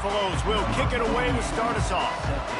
Buffaloes will kick it away to start us off.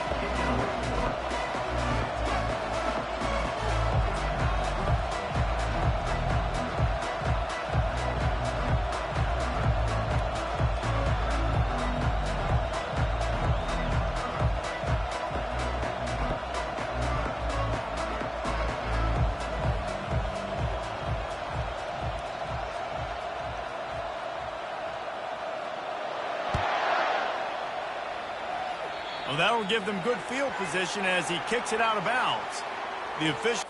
Well, that will give them good field position as he kicks it out of bounds. The official.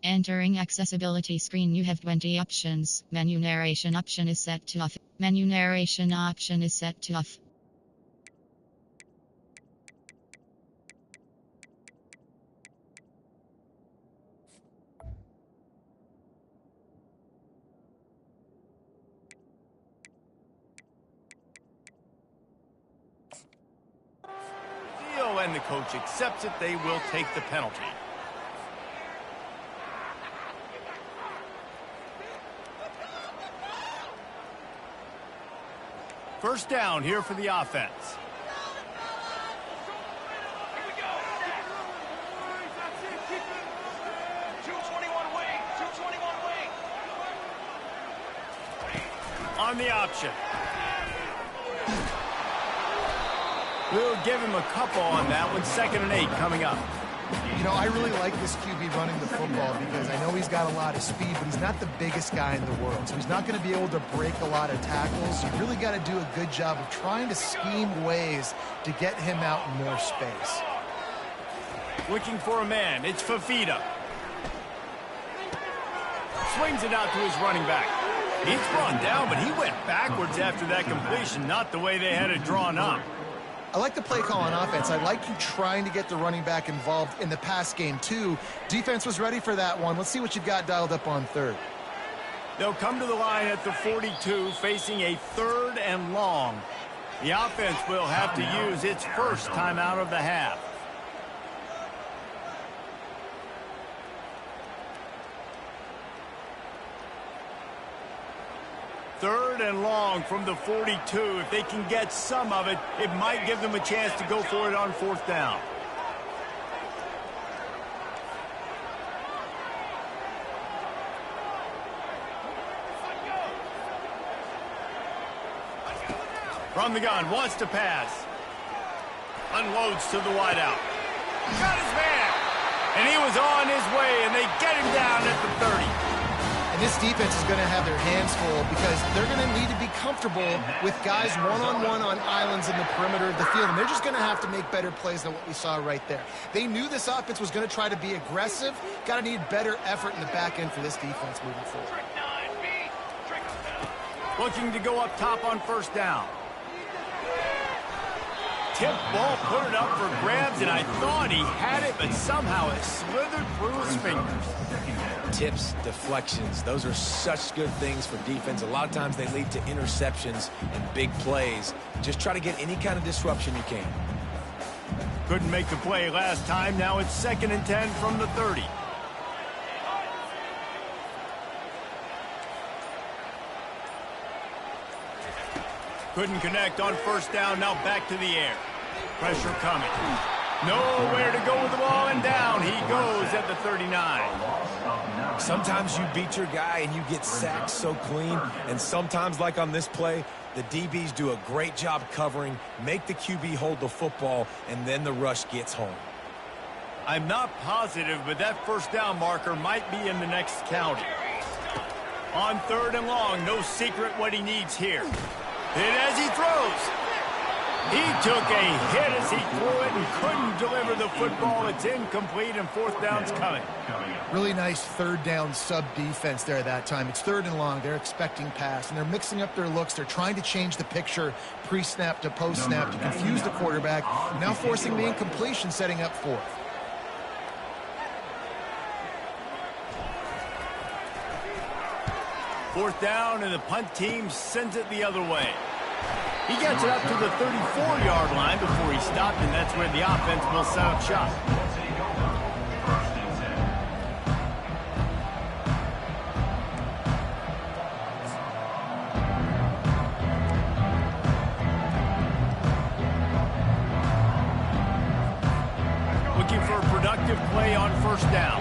Entering accessibility screen, you have 20 options. Menu narration option is set to off. Menu narration option is set to off. And the coach accepts it. They will take the penalty. First down here for the offense. On the option. We'll give him a couple on that one. 2nd and 8 coming up. You know, I really like this QB running the football because I know he's got a lot of speed, but he's not the biggest guy in the world. So he's not going to be able to break a lot of tackles. You really got to do a good job of trying to scheme ways to get him out in more space. Looking for a man. It's Fafita. Swings it out to his running back. He's brought down, but he went backwards after that completion. Not the way they had it drawn up. I like the play call on offense. I like you trying to get the running back involved in the pass game, too. Defense was ready for that one. Let's see what you've got dialed up on 3rd. They'll come to the line at the 42, facing a 3rd and long. The offense will have to use its first timeout of the half. Third and long from the 42. If they can get some of it, it might give them a chance to go for it on 4th down. From the gun, wants to pass. Unloads to the wideout. Got his man. And he was on his way, and they get him down at the 30. And this defense is going to have their hands full because they're going to need to be comfortable with guys one-on-one on islands in the perimeter of the field. And they're just going to have to make better plays than what we saw right there. They knew this offense was going to try to be aggressive. Got to need better effort in the back end for this defense moving forward. Looking to go up top on 1st down. Tip ball, put it up for grabs, and I thought he had it, but somehow it slithered through his fingers. Tips, deflections, those are such good things for defense. A lot of times they lead to interceptions and big plays. Just try to get any kind of disruption you can. Couldn't make the play last time. Now it's 2nd and 10 from the 30. Couldn't connect on 1st down. Now back to the air. Pressure coming. Nowhere to go with the ball, and down he goes at the 39. Sometimes you beat your guy and you get sacked so clean, and sometimes, like on this play, the DBs do a great job covering, make the QB hold the football, and then the rush gets home. I'm not positive, but that 1st down marker might be in the next county. On 3rd and long, no secret what he needs here. And as he throws, he took a hit as he threw it and couldn't deliver the football. It's incomplete, and 4th down's coming. Really nice 3rd down sub-defense there that time. It's 3rd and long. They're expecting pass, and they're mixing up their looks. They're trying to change the picture pre-snap to post-snap to confuse the quarterback, now forcing the incompletion, setting up 4th. Fourth down, and the punt team sends it the other way. He gets it up to the 34-yard line before he stopped, and that's where the offense will set up shop. Looking for a productive play on first down.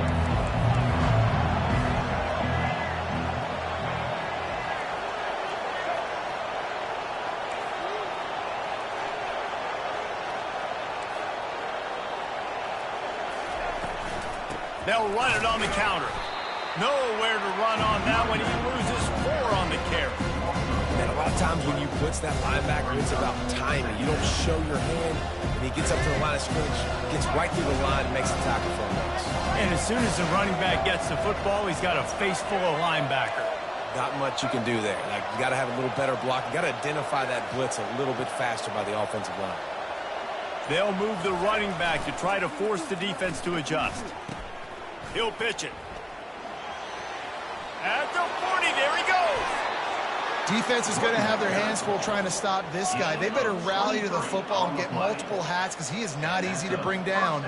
They'll run it on the counter. Nowhere to run on that one. He loses 4 on the carry. And a lot of times when you blitz that linebacker, it's about timing. You don't show your hand, and he gets up to the line of scrimmage, gets right through the line, and makes the tackle for a loss. And as soon as the running back gets the football, he's got a face full of linebacker. Not much you can do there. Like, you got to have a little better block. You got to identify that blitz a little bit faster by the offensive line. They'll move the running back to try to force the defense to adjust. He'll pitch it. At the 40, there he goes. Defense is going to have their hands full trying to stop this guy. They better rally to the football and get multiple hats because he is not easy to bring down.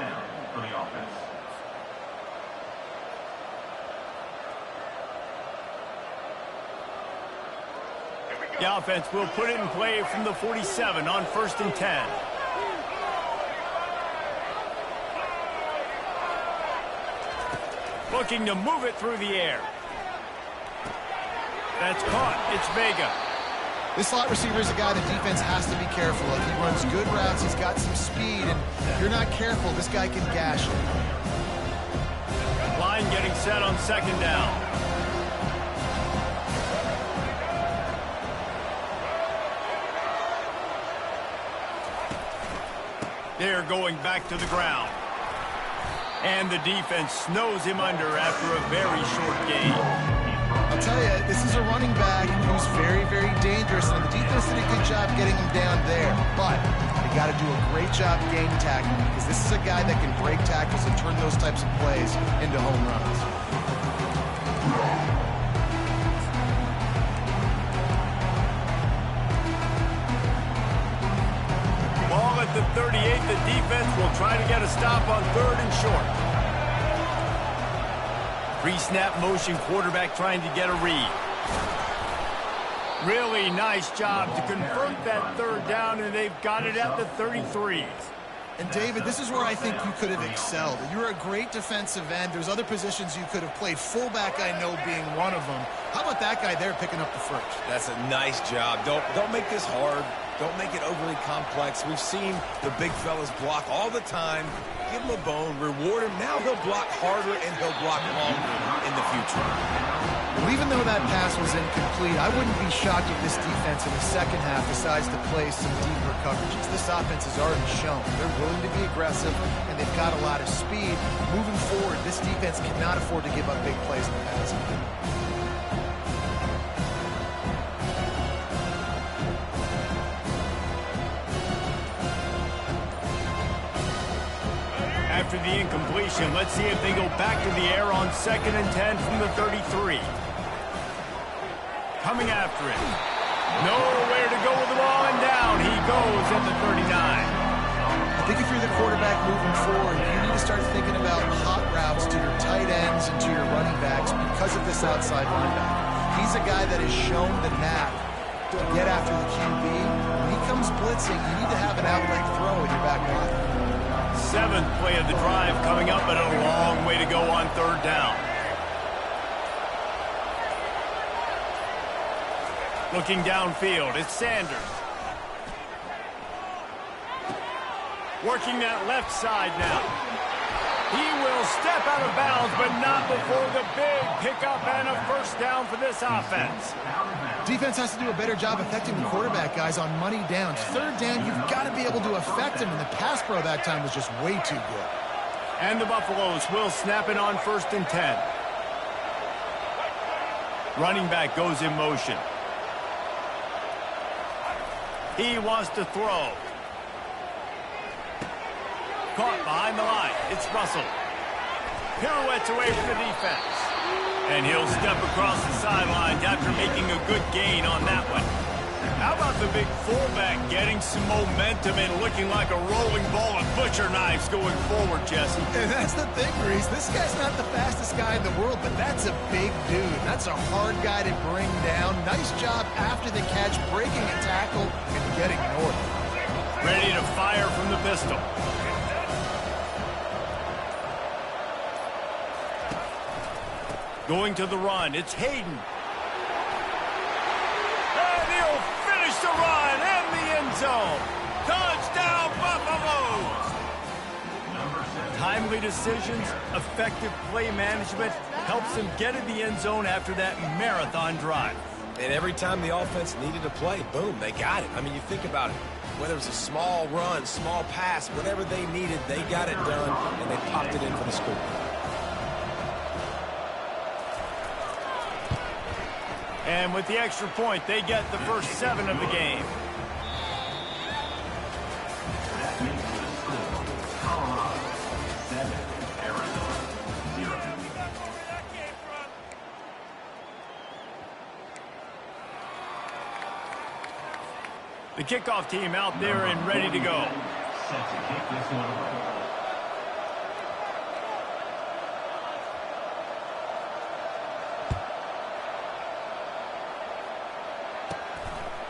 The offense will put it in play from the 47 on 1st and 10. Looking to move it through the air. That's caught. It's Vega. This slot receiver is a guy the defense has to be careful of. He runs good routes. He's got some speed. And if you're not careful, this guy can gash it. Line getting set on 2nd down. They're going back to the ground. And the defense snows him under after a very short gain. I'll tell you, this is a running back who's very, very dangerous, and the defense did a good job getting him down there. But they got to do a great job game tackling because this is a guy that can break tackles and turn those types of plays into home runs. Ball at the 38, the defense will try to get a stop on 3rd and short. Pre-snap motion, quarterback trying to get a read. Really nice job to convert that 3rd down, and they've got it at the 33. And David, this is where I think you could have excelled. You're a great defensive end. There's other positions you could have played. Fullback, I know, being one of them. How about that guy there picking up the first? That's a nice job. Don't make this hard. Don't make it overly complex. We've seen the big fellas block all the time. Give him a bone, reward him. Now he'll block harder and he'll block longer in the future. Well, even though that pass was incomplete, I wouldn't be shocked if this defense in the second half decides to play some deeper coverages. This offense has already shown they're willing to be aggressive, and they've got a lot of speed. Moving forward, this defense cannot afford to give up big plays in the passing game. After the incompletion, let's see if they go back to the air on 2nd and 10 from the 33. Coming after it. Nowhere to go with the ball, and down he goes at the 39. I think if you're the quarterback moving forward, you need to start thinking about hot routes to your tight ends and to your running backs because of this outside linebacker. He's a guy that has shown the knack to get after the QB. When he comes blitzing, you need to have an outlet throw in your back line. 7th play of the drive coming up, but a long way to go on 3rd down. Looking downfield, it's Sanders. Working that left side now. He will step out of bounds, but not before the big pickup and a 1st down for this offense. Defense has to do a better job affecting the quarterback, guys, on money downs. 3rd down, you've got to be able to affect him, and the pass pro that time was just way too good. And the Buffaloes will snap it on 1st and 10. Running back goes in motion. He wants to throw. Caught behind the line. It's Russell. Pirouettes away from the defense. And he'll step across the sidelines after making a good gain on that one. How about the big fullback getting some momentum and looking like a rolling ball of butcher knives going forward, Jesse? And that's the thing, Reese. This guy's not the fastest guy in the world, but that's a big dude. That's a hard guy to bring down. Nice job after the catch, breaking a tackle and getting north. Ready to fire from the pistol. Going to the run. It's Hayden. And he'll finish the run in the end zone. Touchdown, Buffaloes! Timely decisions, effective play management helps them get in the end zone after that marathon drive. And every time the offense needed a play, boom, they got it. I mean, you think about it. Whether it was a small run, small pass, whatever they needed, they got it done, and they popped it in for the score. And with the extra point, they get the first 7 of the game. The kickoff team out there and ready to go. Set to kick this one away.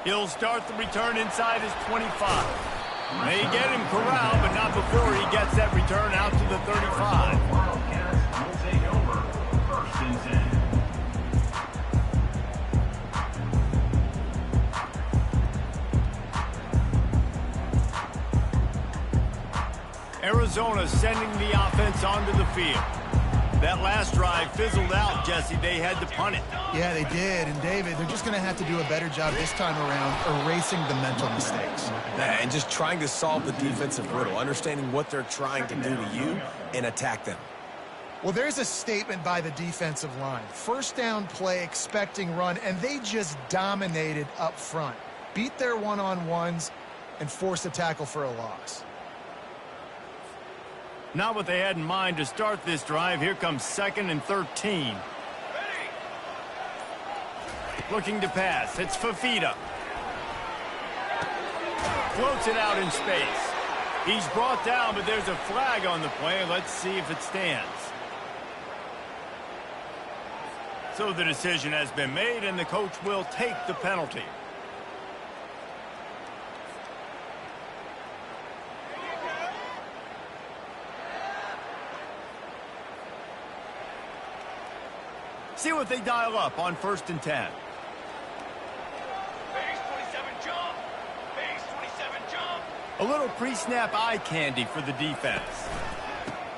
He'll start the return inside his 25. They get him corralled, but not before he gets that return out to the 35. Wildcats will take over 1st and 10. Arizona sending the offense onto the field. That last drive fizzled out, Jesse. They had to punt it. Yeah, they did. And, David, they're just going to have to do a better job this time around erasing the mental mistakes. And just trying to solve the defensive riddle, understanding what they're trying to do to you and attack them. Well, there's a statement by the defensive line. First down play, expecting run, and they just dominated up front. Beat their one-on-ones and forced a tackle for a loss. Not what they had in mind to start this drive. Here comes 2nd and 13. Looking to pass. It's Fafita. Floats it out in space. He's brought down, but there's a flag on the play. Let's see if it stands. So the decision has been made, and the coach will take the penalty. See what they dial up on 1st and 10. Base 27 jump. Base 27 jump. A little pre-snap eye candy for the defense.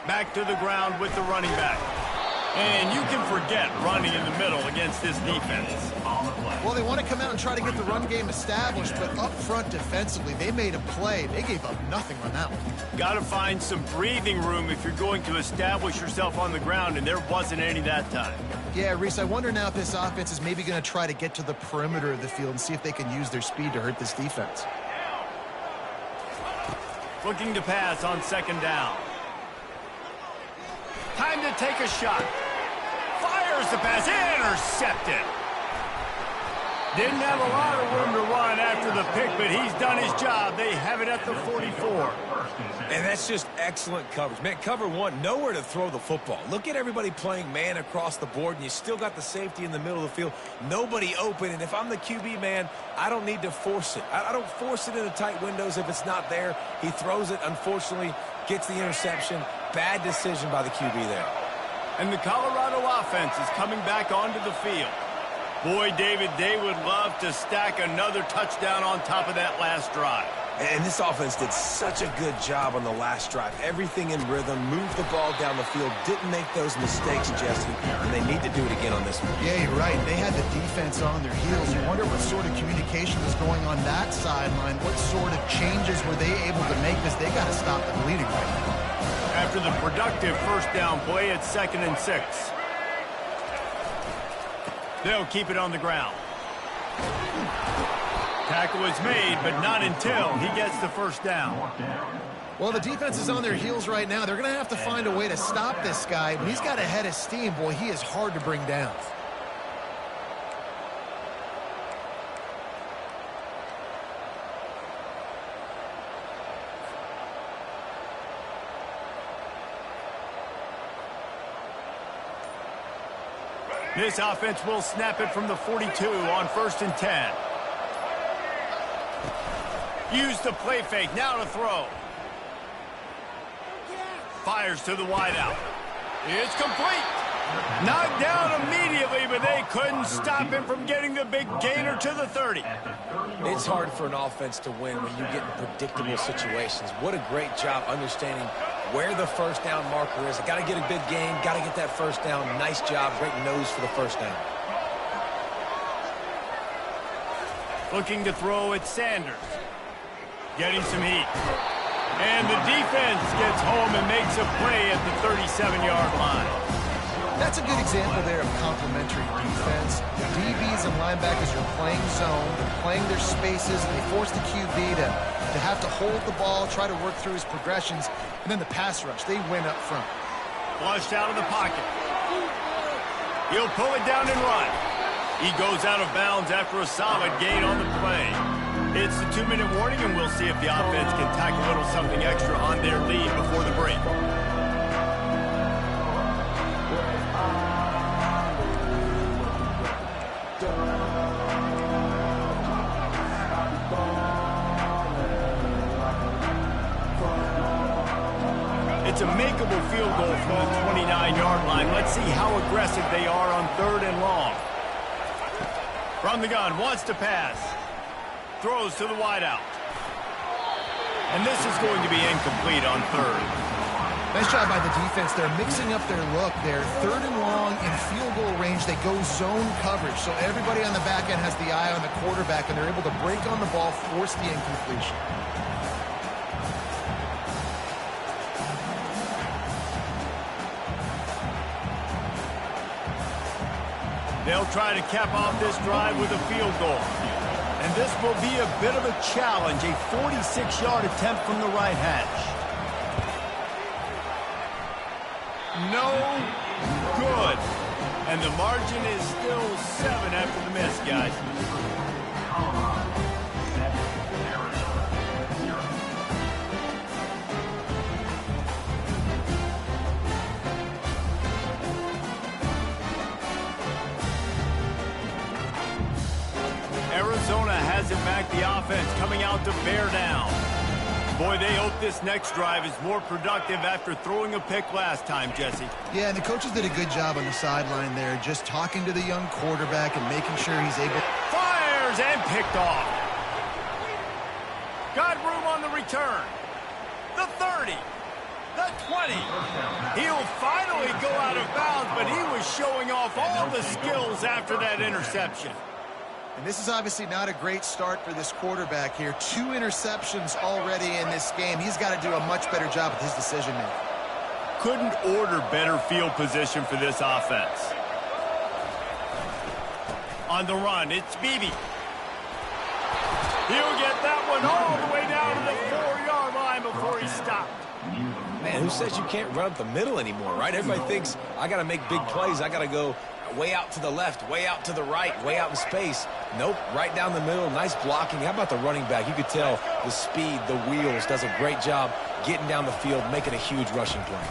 Back to the ground with the running back. And you can forget running in the middle against this defense. Well, they want to come out and try to get the run game established, but up front defensively, they made a play. They gave up nothing on that one. Got to find some breathing room if you're going to establish yourself on the ground, and there wasn't any that time. Yeah, Reese, I wonder now if this offense is maybe going to try to get to the perimeter of the field and see if they can use their speed to hurt this defense. Looking to pass on 2nd down. Time to take a shot. Fires the pass. Intercepted. Didn't have a lot of room to run after the pick, but he's done his job. They have it at the 44. And that's just excellent coverage. Man, cover one, nowhere to throw the football. Look at everybody playing man across the board, and you still got the safety in the middle of the field. Nobody open, and if I'm the QB, man, I don't need to force it. I don't force it into tight windows if it's not there. He throws it, unfortunately, gets the interception. Bad decision by the QB there. And the Colorado offense is coming back onto the field. Boy, David, they would love to stack another touchdown on top of that last drive. And this offense did such a good job on the last drive. Everything in rhythm, moved the ball down the field, didn't make those mistakes, Jesse, and they need to do it again on this one. Yeah, you're right. They had the defense on their heels. You wonder what sort of communication was going on that sideline. What sort of changes were they able to make? Because they got to stop the bleeding right now. After the productive first down play, it's 2nd and 6. They'll keep it on the ground. Tackle is made, but not until he gets the first down. Well, the defense is on their heels right now. They're going to have to find a way to stop this guy. When he's got a head of steam, boy, he is hard to bring down. This offense will snap it from the 42 on 1st and 10. Use the play fake. Now to throw. Fires to the wideout. It's complete. Knocked down immediately, but they couldn't stop him from getting the big gainer to the 30. It's hard for an offense to win when you get in predictable situations. What a great job understanding where the first down marker is. Got to get a big gain. Got to get that first down. Nice job. Great nose for the first down. Looking to throw at Sanders. Getting some heat. And the defense gets home and makes a play at the 37-yard line. That's a good example there of complementary defense. The DBs and linebackers are playing zone, they're playing their spaces, and they force the QB to have to hold the ball, try to work through his progressions, and then the pass rush, they win up front. Flushed out of the pocket. He'll pull it down and run. He goes out of bounds after a solid gain on the play. It's the 2-minute warning, and we'll see if the offense can tack a little something extra on their lead before the break. It's a makeable field goal from the 29-yard line. Let's see how aggressive they are on 3rd and long. From the gun, wants to pass. Throws to the wideout. And this is going to be incomplete on 3rd. Nice job by the defense. They're mixing up their look. They're 3rd and long in field goal range. They go zone coverage. So everybody on the back end has the eye on the quarterback, and they're able to break on the ball, force the incompletion. They'll try to cap off this drive with a field goal. And this will be a bit of a challenge, a 46-yard attempt from the right hash. No good. And the margin is still 7 after the miss, guys. Arizona has it back, the offense coming out to bear down. Boy, they hope this next drive is more productive after throwing a pick last time, Jesse. Yeah, and the coaches did a good job on the sideline there, just talking to the young quarterback and making sure he's able... Fires and picked off. Got room on the return. The 30. The 20. He'll finally go out of bounds, but he was showing off all the skills after that interception. And this is obviously not a great start for this quarterback here. 2 interceptions already in this game. He's got to do a much better job with his decision-making. Couldn't order better field position for this offense. On the run, it's Beebe. He'll get that one all the way down to the 4-yard line before he stopped. Man, who says you can't run up the middle anymore, right? Everybody thinks, I got to make big plays. I got to go way out to the left, way out to the right, way out in space. Nope, right down the middle. Nice blocking. How about the running back? You could tell the speed, the wheels, does a great job getting down the field, making a huge rushing play.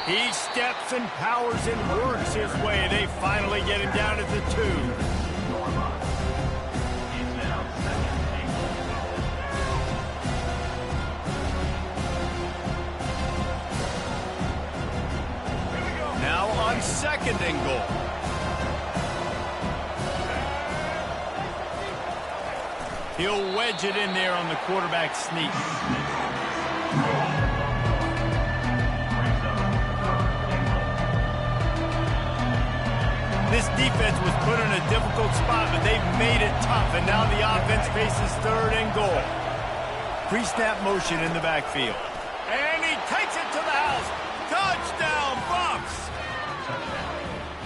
He steps and powers and works his way. They finally get him down at the 2. Now on 2nd and goal. He'll wedge it in there on the quarterback sneak. This defense was put in a difficult spot, but they've made it tough, and now the offense faces 3rd and goal. Pre-snap motion in the backfield. And he takes it to the house. Touchdown, Bucks!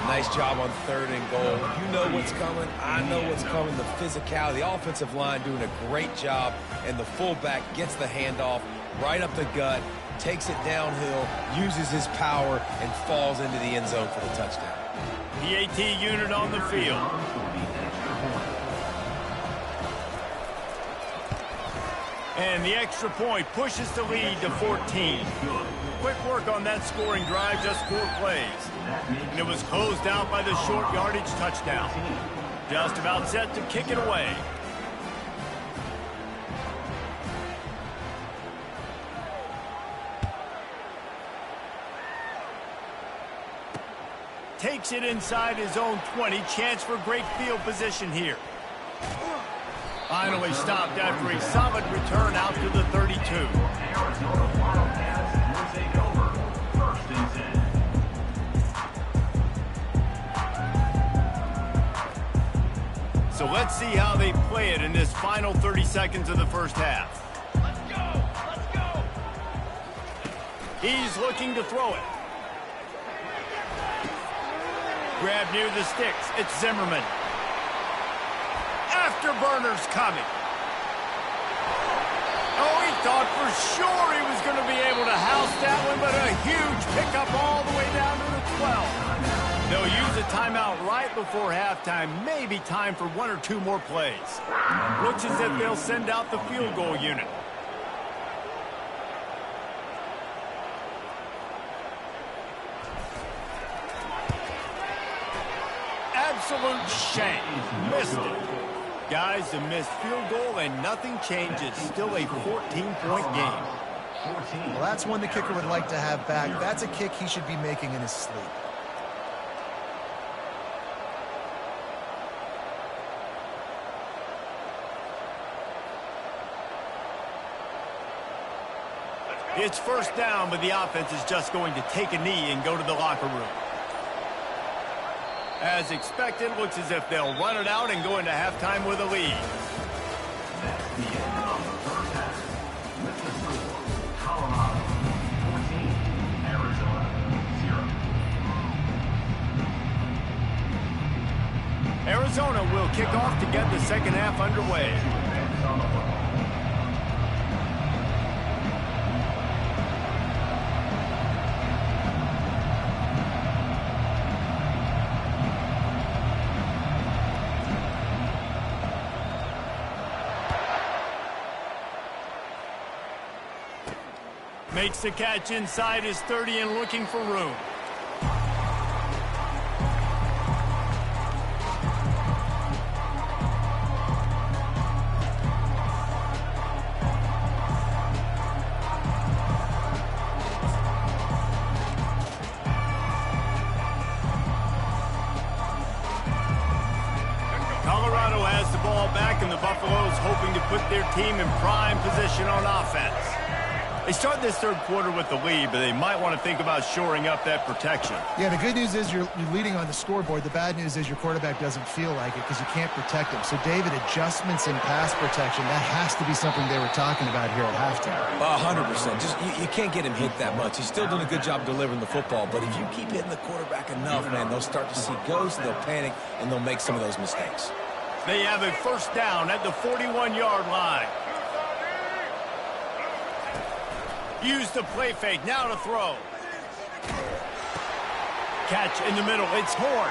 Nice job on 3rd and goal. You know what's coming. I know what's coming. The physicality, the offensive line doing a great job, and the fullback gets the handoff right up the gut, takes it downhill, uses his power, and falls into the end zone for the touchdown. PAT unit on the field. And the extra point pushes the lead to 14. Quick work on that scoring drive, just 4 plays. And it was closed out by the short yardage touchdown. Just about set to kick it away. Takes it inside his own 20. Chance for great field position here. Finally stopped after a solid return out to the 32. So let's see how they play it in this final 30 seconds of the first half. Let's go! Let's go! He's looking to throw it. Grab near the sticks. It's Zimmerman. Afterburners coming. Oh, he thought for sure he was going to be able to house that one, but a huge pickup all the way down to the 12. They'll use a timeout right before halftime. Maybe time for 1 or 2 more plays. Looks as if they'll send out the field goal unit. Absolute shame. Missed it. Guys, a missed field goal and nothing changes. Still a 14-point game. Well, that's one the kicker would like to have back. That's a kick he should be making in his sleep. It's first down, but the offense is just going to take a knee and go to the locker room. As expected, looks as if they'll run it out and go into halftime with a lead. That's the end of the first half. With the score, Colorado 14, Arizona 0. Arizona will kick off to get the second half underway. Defense on the football. Makes the catch inside his 30 and looking for room. Colorado has the ball back, and the Buffaloes hoping to put their team in prime position on offense. They start this third quarter with the lead, but they might want to think about shoring up that protection. Yeah, the good news is you're leading on the scoreboard. The bad news is your quarterback doesn't feel like it because you can't protect him. So, David, adjustments in pass protection, that has to be something they were talking about here at halftime. 100%. Just you can't get him hit that much. He's still doing a good job delivering the football, but if you keep hitting the quarterback enough, man, they'll start to see ghosts, they'll panic, and they'll make some of those mistakes. They have a first down at the 41-yard line. Use the play fake, now to throw. Catch in the middle, it's Horn.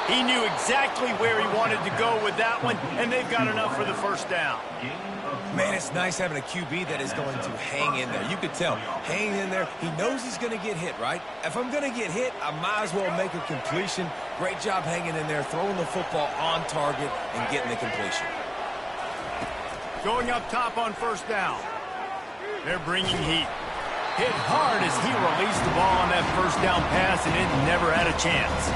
He knew exactly where he wanted to go with that one, and they've got enough for the first down. Man, it's nice having a QB that is going to hang in there. You could tell, hang in there. He knows he's going to get hit, right? If I'm going to get hit, I might as well make a completion. Great job hanging in there, throwing the football on target and getting the completion. Going up top on first down. They're bringing heat. Hit hard as he released the ball on that first down pass, and it never had a chance.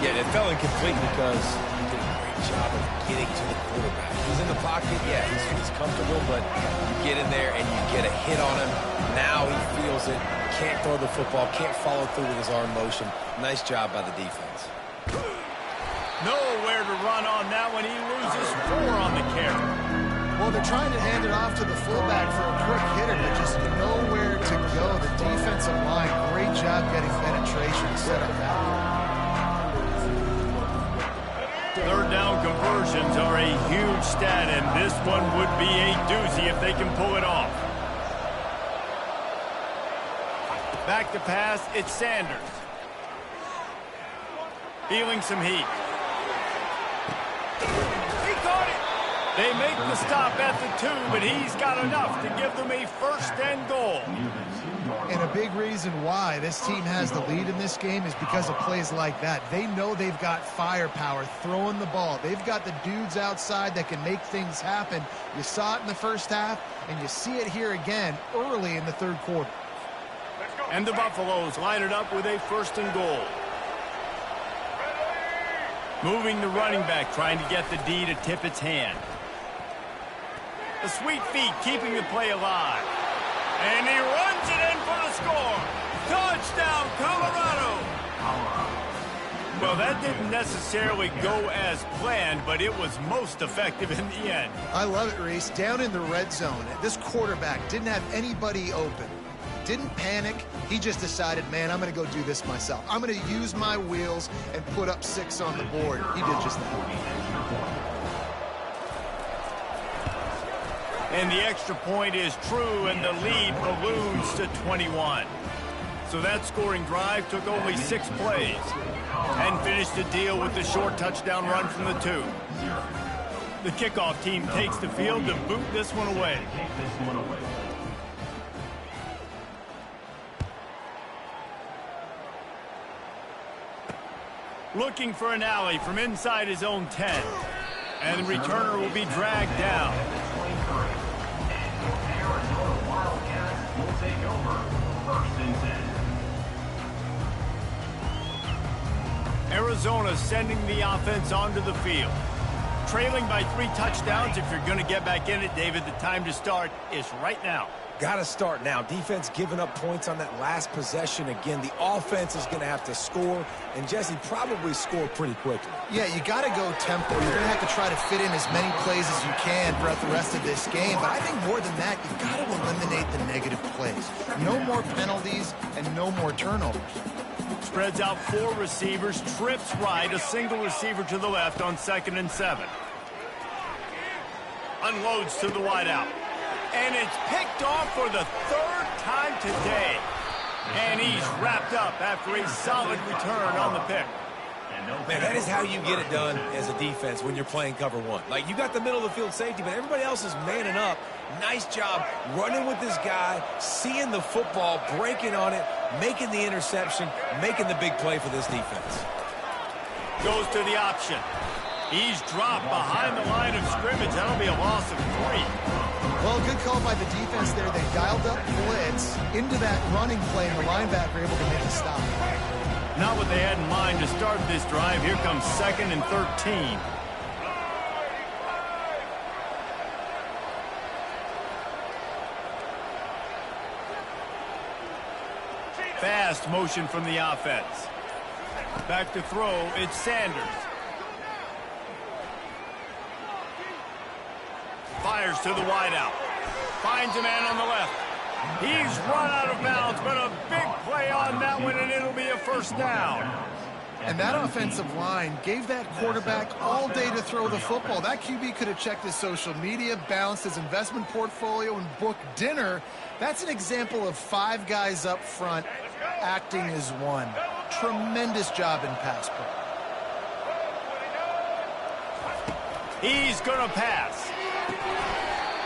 Yeah, it fell incomplete because he did a great job of getting to the quarterback. He's in the pocket, yeah, he's comfortable, but you get in there and you get a hit on him. Now he feels it, can't throw the football, can't follow through with his arm motion. Nice job by the defense. Nowhere to run on that one. He loses 4 on the carry. Well, they're trying to hand it off to the fullback for a quick hitter, but just nowhere to go. The defensive line, great job getting penetration to set up that. Third down conversions are a huge stat, and this one would be a doozy if they can pull it off. Back to pass, it's Sanders. Feeling some heat. He caught it! They make the stop at the 2, but he's got enough to give them a first and goal. And a big reason why this team has the lead in this game is because of plays like that. They know they've got firepower throwing the ball. They've got the dudes outside that can make things happen. You saw it in the first half, and you see it here again early in the third quarter. And the Buffaloes line it up with a first and goal. Moving the running back, trying to get the D to tip its hand. The sweet feet keeping the play alive. And he runs it in for the score. Touchdown, Colorado. Well, that didn't necessarily go as planned, but it was most effective in the end. I love it, Reese. Down in the red zone, this quarterback didn't have anybody open. Didn't panic. He just decided, man, I'm going to go do this myself. I'm going to use my wheels and put up 6 on the board. He did just that. And the extra point is true, and the lead balloons to 21. So that scoring drive took only 6 plays and finished the deal with the short touchdown run from the 2. The kickoff team takes the field to boot this one away. Looking for an alley from inside his own 10. And the returner will be dragged down. Arizona sending the offense onto the field. Trailing by 3 touchdowns. If you're going to get back in it, David, the time to start is right now. Got to start now. Defense giving up points on that last possession. Again, the offense is going to have to score, and Jesse probably score pretty quickly. Yeah, you got to go tempo. You're going to have to try to fit in as many plays as you can throughout the rest of this game. But I think more than that, you've got to eliminate the negative plays. No more penalties and no more turnovers. Spreads out 4 receivers, trips right, a single receiver to the left on 2nd and 7. Unloads to the wideout. And it's picked off for the 3rd time today. And he's wrapped up after a solid return on the pick. Man, that is how you get it done as a defense when you're playing cover 1. Like, you got the middle of the field safety, but everybody else is manning up. Nice job running with this guy, seeing the football, breaking on it, making the interception, making the big play for this defense. Goes to the option. He's dropped behind the line of scrimmage. That'll be a loss of 3. Well, good call by the defense there. They dialed up blitz into that running play, and the linebacker able to make a stop. Not what they had in mind to start this drive. Here comes 2nd and 13. Fast motion from the offense. Back to throw, it's Sanders. Fires to the wideout. Finds a man on the left. He's run out of bounds, but a big play on that one, and it'll be a first down. And that offensive line gave that quarterback all day to throw the football. That QB could have checked his social media, balanced his investment portfolio, and booked dinner. That's an example of 5 guys up front acting as one. Tremendous job in pass pro. He's going to pass.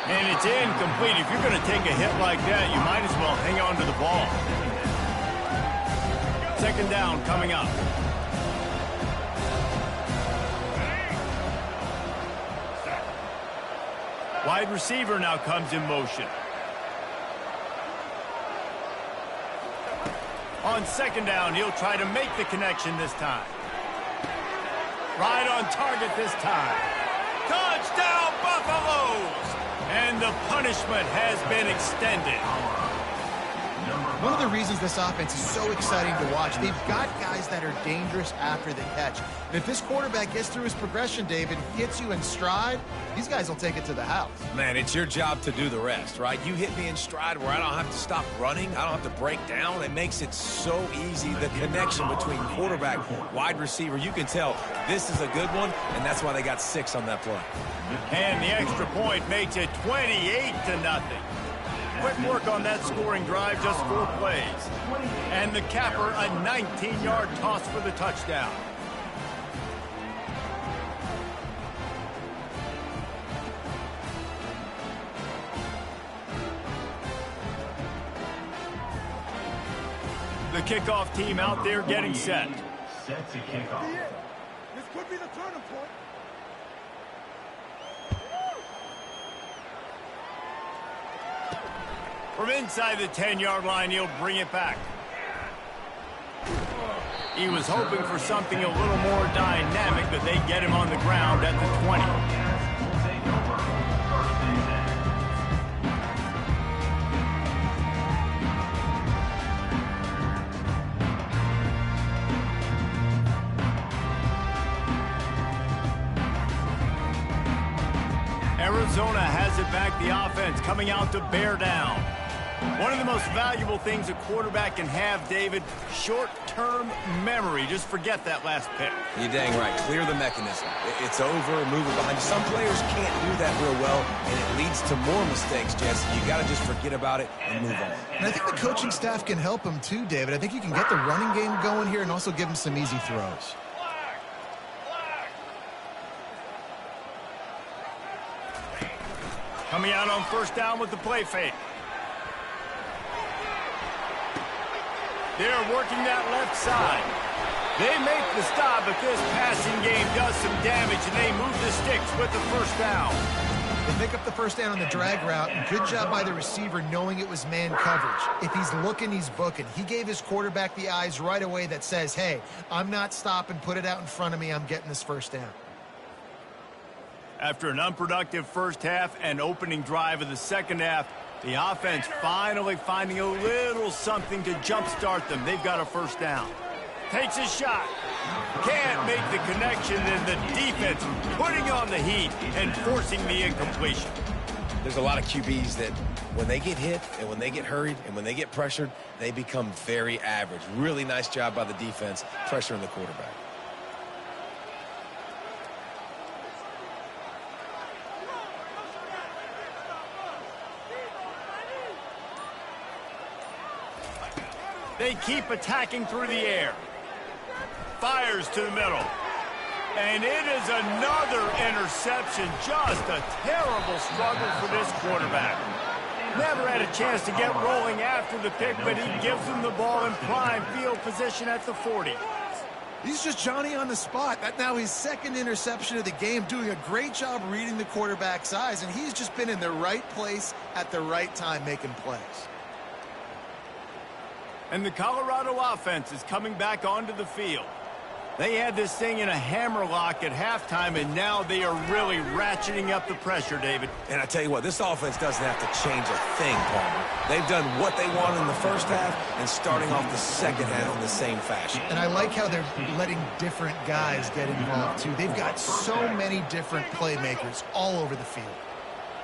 And it's incomplete. If you're going to take a hit like that, you might as well hang on to the ball. 2nd down coming up. Wide receiver now comes in motion. On 2nd down, he'll try to make the connection this time. Right on target this time. Touchdown, Buffaloes! And the punishment has been extended. One of the reasons this offense is so exciting to watch, they've got guys that are dangerous after the catch. And if this quarterback gets through his progression, David, hits you in stride, these guys will take it to the house. Man, it's your job to do the rest, right? You hit me in stride where I don't have to stop running. I don't have to break down. It makes it so easy. The connection between quarterback, wide receiver, you can tell this is a good one, and that's why they got 6 on that play. And the extra point makes it 28-0. Quick work on that scoring drive, just 4 plays. And the capper, a 19-yard toss for the touchdown. The kickoff team out there getting set. Set to kick off. This could be the turning point. From inside the 10-yard line, he'll bring it back. He was hoping for something a little more dynamic, but they get him on the ground at the 20. Will take over. First and 10. Arizona has it back, the offense coming out to bear down. One of the most valuable things a quarterback can have, David, short-term memory. Just forget that last pick. You're dang right. Clear the mechanism. It's over, move it behind you. Some players can't do that real well, and it leads to more mistakes, Jesse. You got to just forget about it and move on. And I think the coaching staff can help him too, David. I think you can get the running game going here and also give him some easy throws. Coming out on first down with the play fake. They're working that left side. They make the stop, but this passing game does some damage, and they move the sticks with the first down. They pick up the first down on the drag route. Good job by the receiver knowing it was man coverage. If he's looking, he's booking. He gave his quarterback the eyes right away that says, hey, I'm not stopping, put it out in front of me, I'm getting this first down. After an unproductive first half and opening drive of the second half, the offense finally finding a little something to jumpstart them. They've got a first down. Takes a shot. Can't make the connection, and the defense putting on the heat and forcing the incompletion. There's a lot of QBs that when they get hit and when they get hurried and when they get pressured, they become very average. Really nice job by the defense pressuring the quarterback. They keep attacking through the air. Fires to the middle. And it is another interception. Just a terrible struggle for this quarterback. Never had a chance to get rolling after the pick, but he gives them the ball in prime field position at the 40. He's just Johnny on the spot. That's now his second interception of the game, doing a great job reading the quarterback's eyes, and he's just been in the right place at the right time making plays. And the Colorado offense is coming back onto the field. They had this thing in a hammerlock at halftime, and now they are really ratcheting up the pressure, David. And I tell you what, this offense doesn't have to change a thing, Palmer. They've done what they wanted in the first half and starting off the second half in the same fashion. And I like how they're letting different guys get involved, too. They've got so many different playmakers all over the field.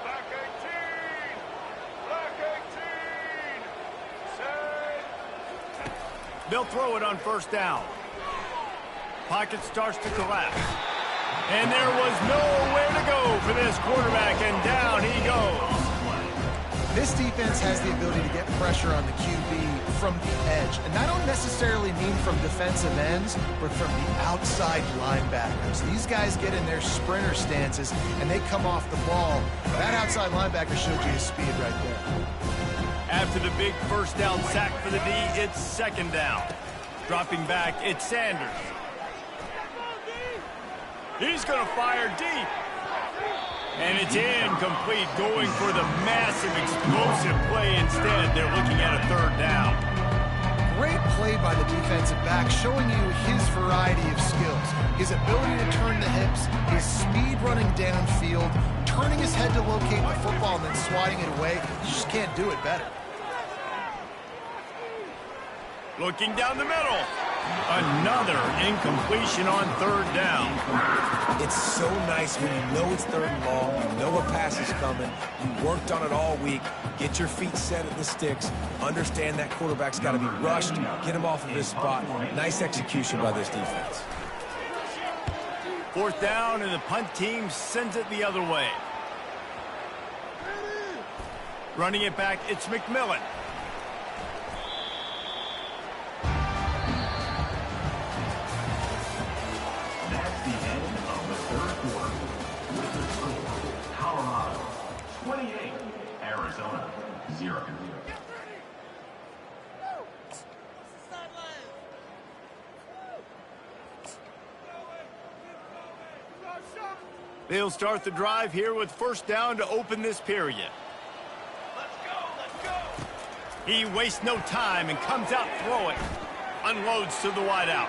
Black 18! Black 18! Set! They'll throw it on first down. Pocket starts to collapse. And there was nowhere to go for this quarterback, and down he goes. This defense has the ability to get pressure on the QB from the edge. And I don't necessarily mean from defensive ends, but from the outside linebackers. These guys get in their sprinter stances, and they come off the ball. That outside linebacker showed you his speed right there. After the big first down sack for the D, it's second down. Dropping back, it's Sanders. He's going to fire deep. And it's incomplete, going for the massive, explosive play instead. They're looking at a third down. Great play by the defensive back, showing you his variety of skills. His ability to turn the hips, his speed running downfield, turning his head to locate the football and then swatting it away. You just can't do it better. Looking down the middle. Another incompletion on third down. It's so nice when you know it's third and long, you know a pass is coming, you worked on it all week, get your feet set at the sticks, understand that quarterback's got to be rushed, get him off of his spot. Nice execution by this defense. Fourth down, and the punt team sends it the other way. Running it back, it's McMillan. That's the end of the third quarter. With the score, Colorado 28, Arizona 0. They'll start the drive here with first down to open this period. Let's go, let's go. He wastes no time and comes out throwing. Unloads to the wideout.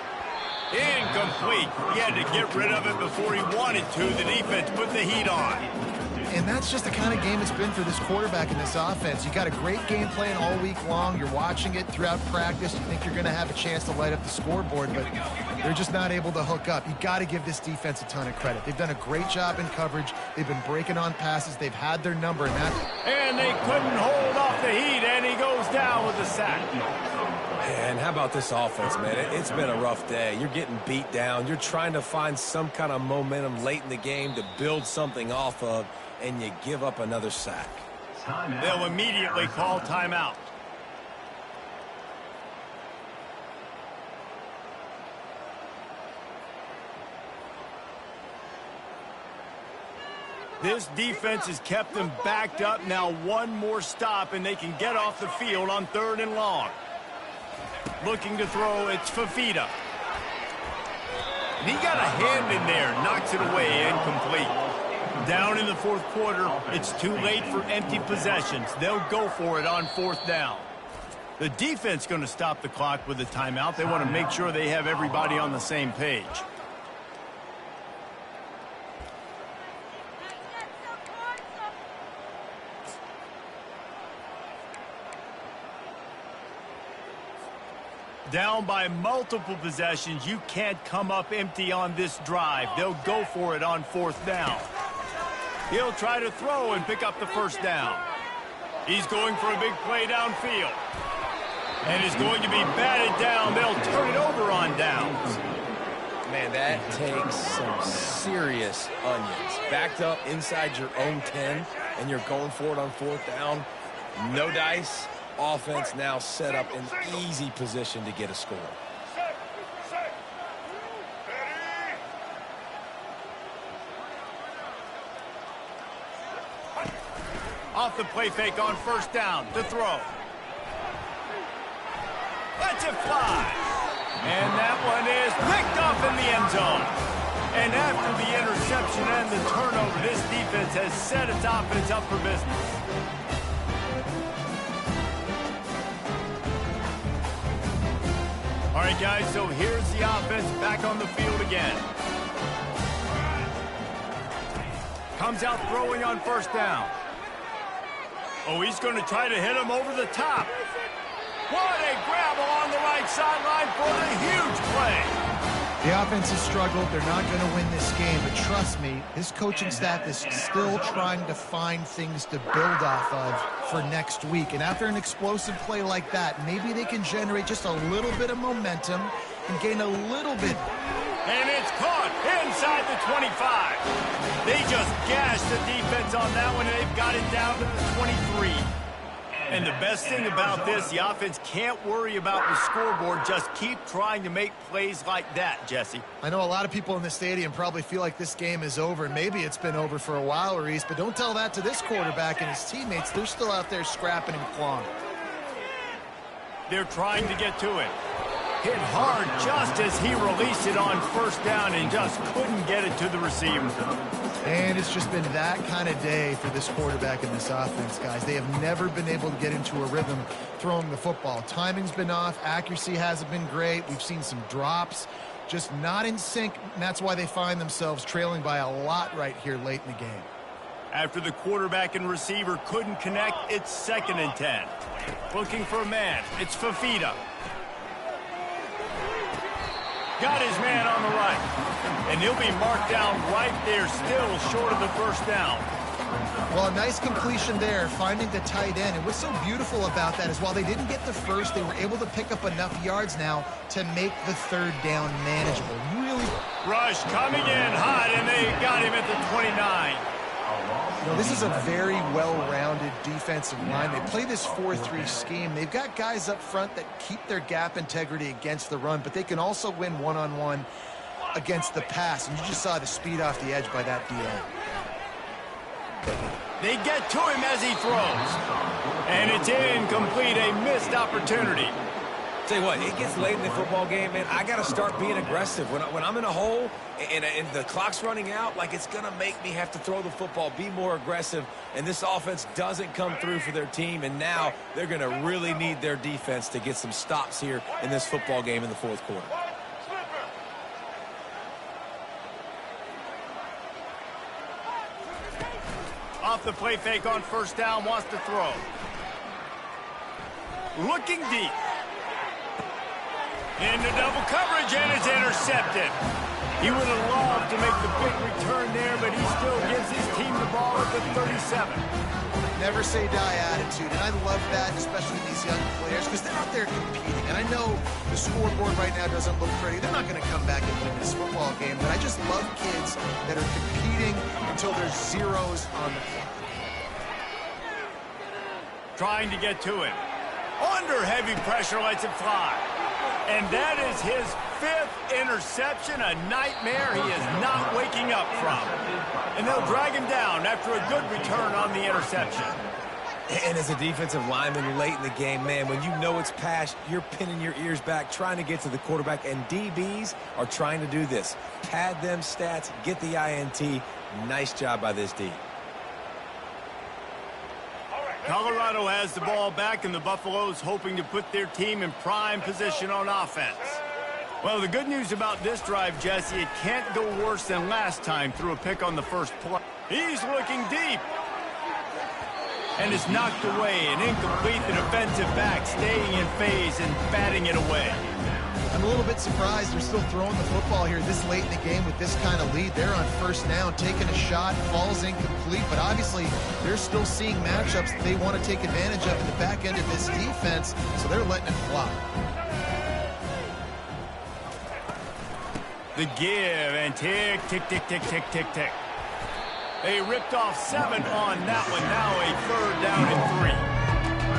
Incomplete. He had to get rid of it before he wanted to. The defense put the heat on. And that's just the kind of game it's been for this quarterback in this offense. You got a great game plan all week long. You're watching it throughout practice. You think you're going to have a chance to light up the scoreboard, but they're just not able to hook up. You got to give this defense a ton of credit. They've done a great job in coverage. They've been breaking on passes. They've had their number. And they couldn't hold off the heat, and he goes down with a sack. Man, how about this offense, man? It's been a rough day. You're getting beat down. You're trying to find some kind of momentum late in the game to build something off of, and you give up another sack. They'll immediately call timeout. This defense has kept them backed up. Now one more stop, and they can get off the field on 3rd and long. Looking to throw, it's Fafita. And he got a hand in there, knocks it away, incomplete. Down in the 4th quarter, it's too late for empty possessions. They'll go for it on 4th down. The defense going to stop the clock with a timeout. They want to make sure they have everybody on the same page. Down by multiple possessions, you can't come up empty on this drive. They'll go for it on 4th down. He'll try to throw and pick up the first down. He's going for a big play downfield. And is going to be batted down. They'll turn it over on downs. Man, that takes some serious onions. Backed up inside your own 10, and you're going for it on 4th down. No dice. Offense now set up in easy position to get a score. Off the play fake on 1st down to throw. Lets it fly. And that one is picked up in the end zone. And after the interception and the turnover, this defense has set its offense up for business. All right, guys, so here's the offense back on the field again. Comes out throwing on 1st down. Oh, he's going to try to hit him over the top. What a grab along the right sideline for the huge play. The offense has struggled. They're not going to win this game, but trust me, this coaching staff is still trying to find things to build off of for next week. And after an explosive play like that, maybe they can generate just a little bit of momentum and gain a little bit. And it's caught inside the 25. They just gashed the defense on that one, and they've got it down to the 23. And the best thing about this, the offense can't worry about the scoreboard. Just keep trying to make plays like that, Jesse. I know a lot of people in the stadium probably feel like this game is over, and maybe it's been over for a while, Reese, but don't tell that to this quarterback and his teammates. They're still out there scrapping and clawing. They're trying to get to it. Hit hard just as he released it on 1st down and just couldn't get it to the receiver. And it's just been that kind of day for this quarterback and this offense, guys. They have never been able to get into a rhythm throwing the football. Timing's been off. Accuracy hasn't been great. We've seen some drops, just not in sync, and that's why they find themselves trailing by a lot right here late in the game. After the quarterback and receiver couldn't connect, it's 2nd and 10. Looking for a man. It's Fafita. Got his man on the right. And he'll be marked down right there, still short of the 1st down. Well, a nice completion there, finding the tight end. And what's so beautiful about that is while they didn't get the first, they were able to pick up enough yards now to make the 3rd down manageable. Really. Rush coming in hot, and they got him at the 29. You know, this is a very well-rounded defensive line. They play this 4-3 scheme. They've got guys up front that keep their gap integrity against the run, but they can also win one-on-one against the pass. And you just saw the speed off the edge by that DN. They get to him as he throws. And it's incomplete, a missed opportunity. Tell you what, it gets late in the football game, man. I got to start being aggressive. When I'm in a hole and the clock's running out, like, it's going to make me have to throw the football, be more aggressive, and this offense doesn't come through for their team, and now they're going to really need their defense to get some stops here in this football game in the fourth quarter. Off the play fake on first down, wants to throw. Looking deep. Into double coverage, and it's intercepted. He would have loved to make the big return there, but he still gives his team the ball at the 37. Never say die attitude, and I love that, especially these young players, because they're out there competing. And I know the scoreboard right now doesn't look pretty. They're not going to come back and win this football game, but I just love kids that are competing until there's zeros on the clock. Trying to get to him. Under heavy pressure, lets it fly. And that is his 5th interception, a nightmare he is not waking up from. And they'll drag him down after a good return on the interception. And as a defensive lineman late in the game, man, when you know it's past, you're pinning your ears back, trying to get to the quarterback, and DBs are trying to do this. Pad them stats, get the INT. Nice job by this D. Colorado has the ball back, and the Buffaloes hoping to put their team in prime position on offense. Well, the good news about this drive, Jesse, it can't go worse than last time through a pick on the first play. He's looking deep. And it's knocked away, and incomplete. The defensive back staying in phase and batting it away. I'm a little bit surprised they're still throwing the football here this late in the game with this kind of lead. They're on first down, taking a shot, falls incomplete, but obviously they're still seeing matchups that they want to take advantage of in the back end of this defense, so they're letting it fly. The give, and tick, tick, tick, tick, tick, tick, tick. They ripped off 7 on that one. Now a 3rd down and 3.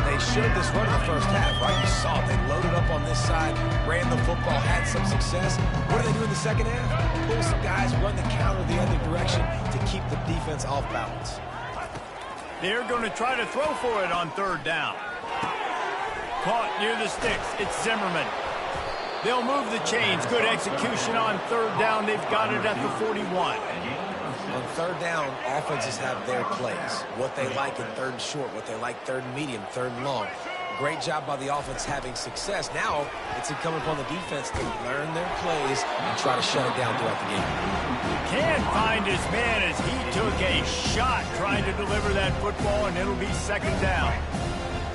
They showed this run in the first half, right? You saw it. They loaded up on this side, ran the football, had some success. What do they do in the second half? Pull some guys, run the counter the other direction to keep the defense off balance. They're going to try to throw for it on 3rd down. Caught near the sticks. It's Zimmerman. They'll move the chains. Good execution on 3rd down. They've got it at the 41. On 3rd down, offenses have their plays. What they like in 3rd and short, what they like 3rd and medium, 3rd and long. Great job by the offense having success. Now it's incumbent upon the defense to learn their plays and try to shut it down throughout the game. Can't find his man as he took a shot trying to deliver that football, and it'll be 2nd down.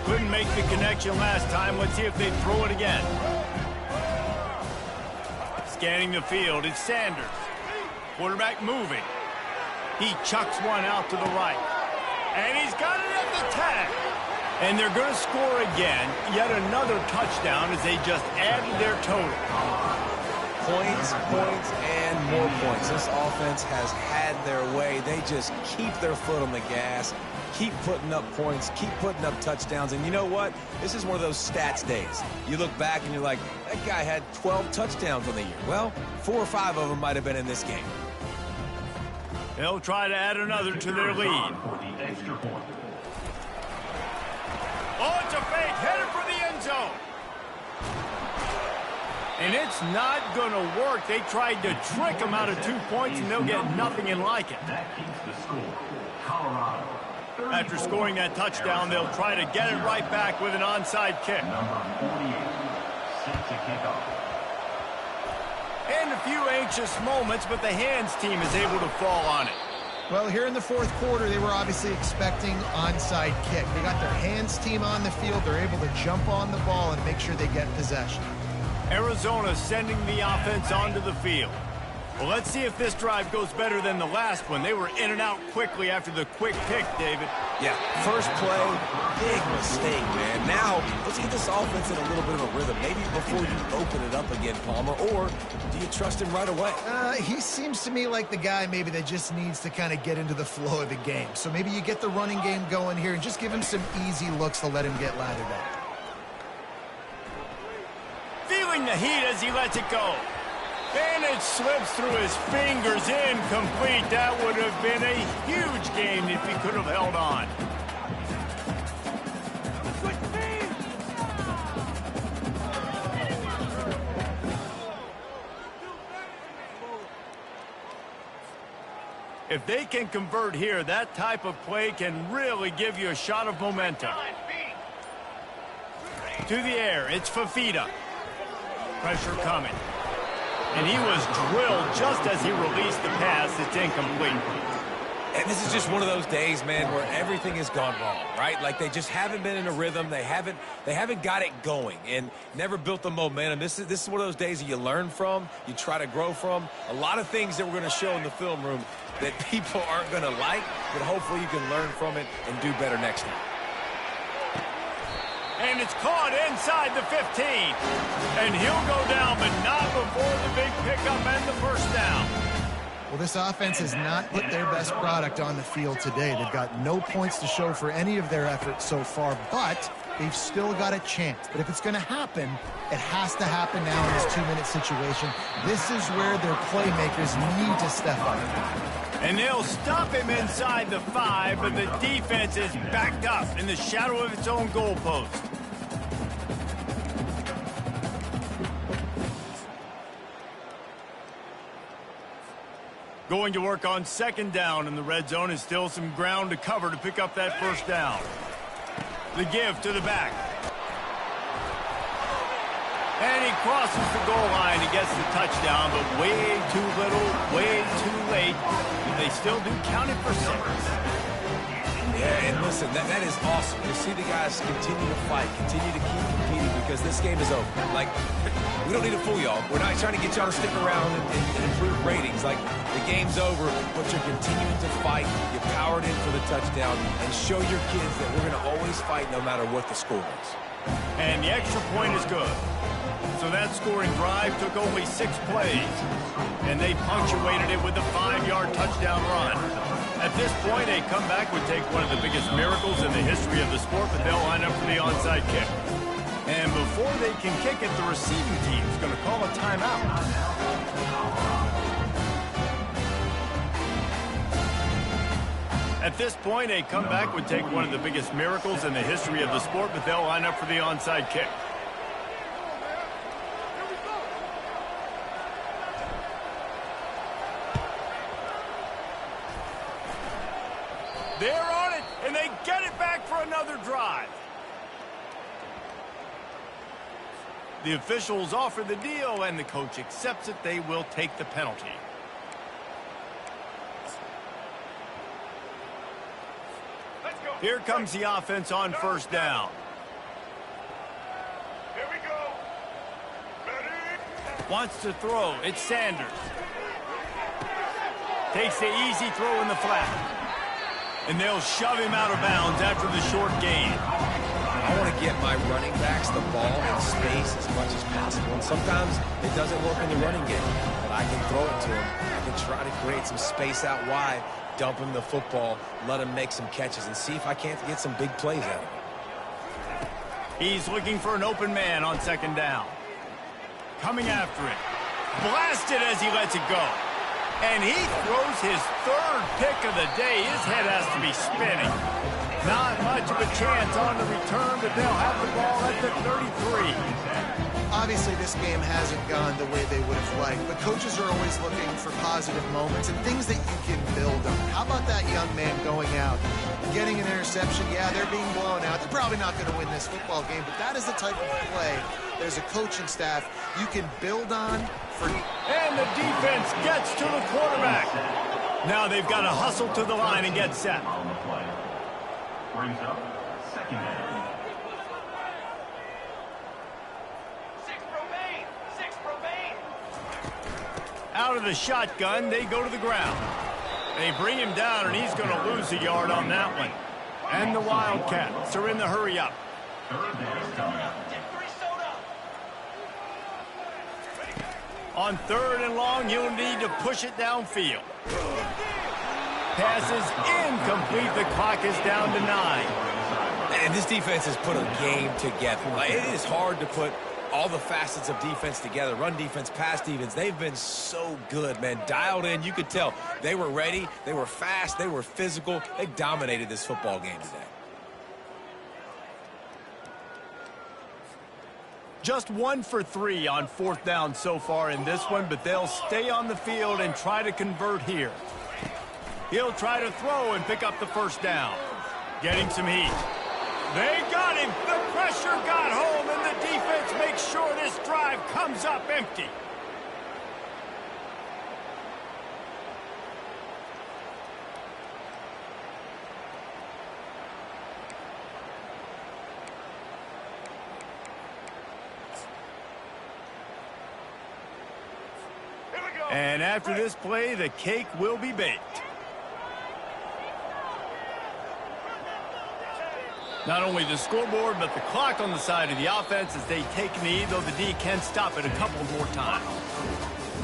Couldn't make the connection last time. Let's see if they throw it again. Scanning the field, it's Sanders. Quarterback moving. He chucks one out to the right. And he's got it at the 10. And they're going to score again. Yet another touchdown as they just added their total. Points, points, and more points. This offense has had their way. They just keep their foot on the gas, keep putting up points, keep putting up touchdowns. And you know what? This is one of those stats days. You look back and you're like, that guy had 12 touchdowns on the year. Well, 4 or 5 of them might have been in this game. They'll try to add another to their lead. Oh, it's a fake. Headed for the end zone. And it's not going to work. They tried to trick him out of 2 points, and they'll get nothing in like it. That keeps the score. Colorado. After scoring that touchdown, they'll try to get it right back with an onside kick. Number 48, set to kick off. And a few anxious moments, but the hands team is able to fall on it. Well, here in the 4th quarter, they were obviously expecting onside kick. They got their hands team on the field. They're able to jump on the ball and make sure they get possession. Arizona sending the offense onto the field. Well, let's see if this drive goes better than the last one. They were in and out quickly after the quick pick, David. Yeah, first play, big mistake, man. Now, let's get this offense in a little bit of a rhythm. Maybe before you open it up again, Palmer, or do you trust him right away? He seems to me like the guy maybe that just needs to kind of get into the flow of the game. So maybe you get the running game going here and just give him some easy looks to let him get lathered up. Feeling the heat as he lets it go. And it slips through his fingers, incomplete. That would have been a huge gain if he could have held on. If they can convert here, that type of play can really give you a shot of momentum. To the air, it's Fafita. Pressure coming. And he was drilled just as he released the pass. It's incomplete. And this is just one of those days, man, where everything has gone wrong, right? Like they just haven't been in a rhythm. They haven't got it going and never built the momentum. This is one of those days that you learn from, you try to grow from. A lot of things that we're going to show in the film room that people aren't going to like, but hopefully you can learn from it and do better next time. And it's caught inside the 15. And he'll go down, but not before the big pickup and the first down. Well, this offense has not put their best product on the field today. They've got no points to show for any of their efforts so far, but they've still got a chance. But if it's going to happen, it has to happen now in this 2-minute situation. This is where their playmakers need to step up. And they'll stop him inside the 5, but the defense is backed up in the shadow of its own goalpost. Going to work on second down in the red zone is still some ground to cover to pick up that first down. The give to the back. And he crosses the goal line. He gets the touchdown, but way too little, way too late. They still do count it for 6. Yeah, and listen, that is awesome. You see the guys continue to fight, continue to keep competing because this game is over. Like, we don't need to fool y'all. We're not trying to get y'all to stick around and improve ratings. Like, the game's over, but you're continuing to fight. You powered in for the touchdown and show your kids that we're going to always fight no matter what the score is. And the extra point is good. So that scoring drive took only 6 plays, and they punctuated it with a 5-yard touchdown run. At this point, a comeback would take one of the biggest miracles in the history of the sport, but they'll line up for the onside kick. And before they can kick it, the receiving team is going to call a timeout. At this point, a comeback would take one of the biggest miracles in the history of the sport, but they'll line up for the onside kick. They're on it, and they get it back for another drive. The officials offer the deal, and the coach accepts it. They will take the penalty. Here comes the offense on first down. Here we go. Ready? Wants to throw. It's Sanders. Takes the easy throw in the flat. And they'll shove him out of bounds after the short gain. I want to get my running backs the ball in space as much as possible. And sometimes it doesn't work in the running game. But I can throw it to him. I can try to create some space out wide, dump him the football, let him make some catches, and see if I can't get some big plays out of him. He's looking for an open man on second down. Coming after it. Blasted as he lets it go. And he throws his 3rd pick of the day. His head has to be spinning. Not much of a chance on the return, but they'll have the ball at the 33. Obviously, this game hasn't gone the way they would have liked, but coaches are always looking for positive moments and things that you can build on. How about that young man going out, getting an interception? Yeah, they're being blown out. They're probably not going to win this football game, but that is the type of play there's a coaching staff you can build on. And the defense gets to the quarterback. Now they've got to hustle to the line and get set. On the play. Brings up second down. 6 remain. 6 remain. Out of the shotgun, they go to the ground. They bring him down, and he's going to lose a yard on that one. And the Wildcats are in the hurry up. Third down coming up. On 3rd and long, you'll need to push it downfield. Pass is incomplete. The clock is down to 9. And this defense has put a game together. Like, it is hard to put all the facets of defense together. Run defense, pass defense. They've been so good, man. Dialed in. You could tell they were ready. They were fast. They were physical. They dominated this football game today. Just 1 for 3 on 4th down so far in this one, but they'll stay on the field and try to convert here. He'll try to throw and pick up the first down. Getting some heat. They got him. The pressure got home, and the defense makes sure this drive comes up empty. And after this play, the cake will be baked. Not only the scoreboard, but the clock on the side of the offense as they take knee, though the D can stop it a couple more times.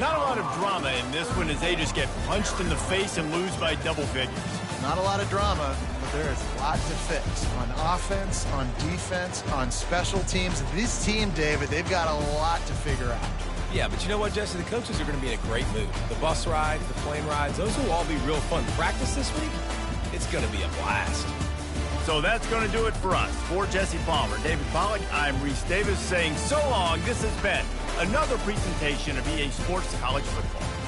Not a lot of drama in this one as they just get punched in the face and lose by double figures. Not a lot of drama, but there is a lot to fix on offense, on defense, on special teams. This team, David, they've got a lot to figure out. Yeah, but you know what, Jesse? The coaches are going to be in a great mood. The bus rides, the plane rides, those will all be real fun. Practice this week, it's going to be a blast. So that's going to do it for us. For Jesse Palmer, David Pollack, I'm Reese Davis saying so long. This has been another presentation of EA Sports College Football.